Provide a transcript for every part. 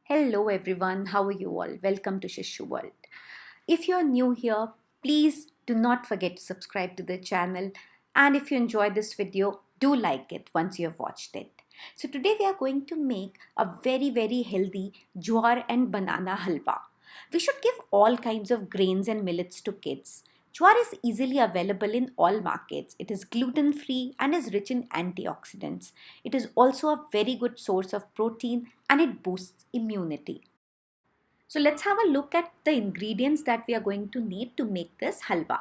Hello everyone, how are you all? Welcome to Shishu World. If you're new here, please do not forget to subscribe to the channel, and if you enjoyed this video, do like it once you have watched it. So today we are going to make a very healthy jowar and banana halwa. We should give all kinds of grains and millets to kids. Jowar is easily available in all markets. It is gluten-free and is rich in antioxidants. It is also a very good source of protein and it boosts immunity. So let's have a look at the ingredients that we are going to need to make this halwa.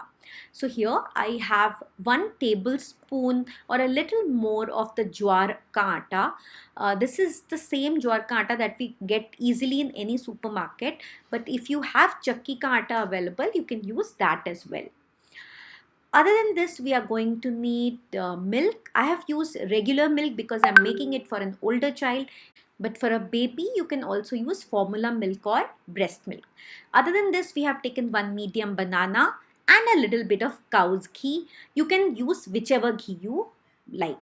So here I have 1 tablespoon or a little more of the jowar ka atta. This is the same jowar ka atta that we get easily in any supermarket. But if you have chakki ka atta available, you can use that as well. Other than this, we are going to need milk. I have used regular milk because I'm making it for an older child. But for a baby, you can also use formula milk or breast milk. Other than this, we have taken 1 medium banana and a little bit of cow's ghee. You can use whichever ghee you like.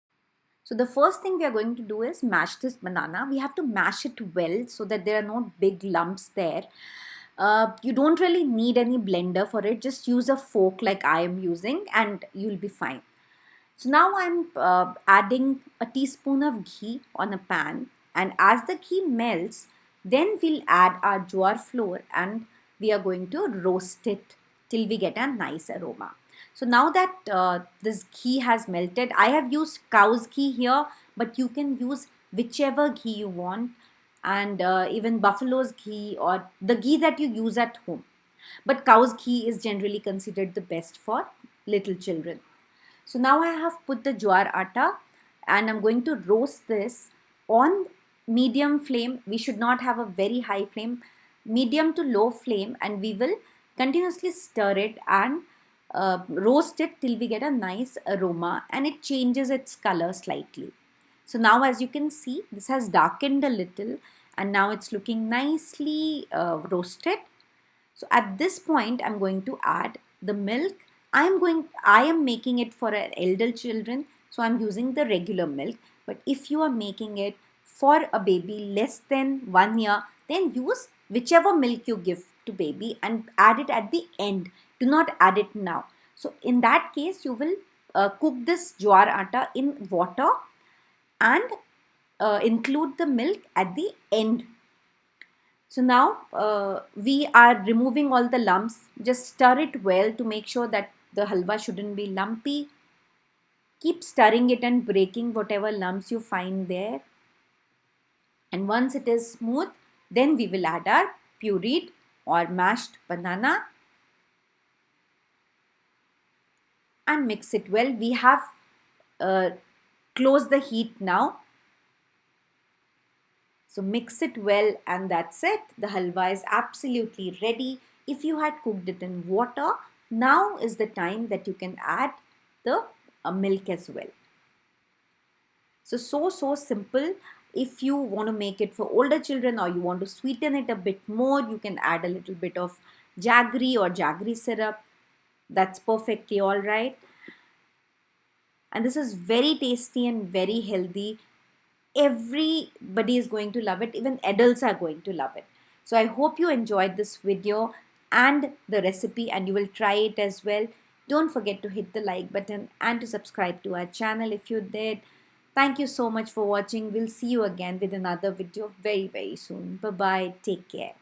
So the first thing we are going to do is mash this banana. We have to mash it well so that there are no big lumps there. You don't really need any blender for it. Just use a fork like I am using and you'll be fine. So now I'm adding a teaspoon of ghee on a pan, and as the ghee melts, then we'll add our jowar flour and we are going to roast it till we get a nice aroma. So now that this ghee has melted, I have used cow's ghee here, but you can use whichever ghee you want, and even buffalo's ghee or the ghee that you use at home. But cow's ghee is generally considered the best for little children. So now I have put the jowar atta and I'm going to roast this on medium flame. We should not have a very high flame, medium to low flame, and we will continuously stir it and roast it till we get a nice aroma and it changes its color slightly. So now as you can see, this has darkened a little and now it's looking nicely roasted. So at this point, I'm going to add the milk. I am making it for elder children, so I'm using the regular milk. But if you are making it for a baby less than 1 year, then use whichever milk you give to baby and add it at the end. Do not add it now. So in that case, you will cook this jowar atta in water and include the milk at the end. So now we are removing all the lumps. Just stir it well to make sure that the halwa shouldn't be lumpy. Keep stirring it and breaking whatever lumps you find there. And once it is smooth, then we will add our pureed or mashed banana and mix it well. We have closed the heat now. So mix it well and that's it. The halwa is absolutely ready. If you had cooked it in water, now is the time that you can add the milk as well. So simple. If you want to make it for older children or you want to sweeten it a bit more, you can add a little bit of jaggery or jaggery syrup. That's perfectly all right. And this is very tasty and very healthy. Everybody is going to love it. Even adults are going to love it. So I hope you enjoyed this video and the recipe and you will try it as well. Don't forget to hit the like button and to subscribe to our channel if you did. Thank you so much for watching. We'll see you again with another video very soon. Bye bye. Take care.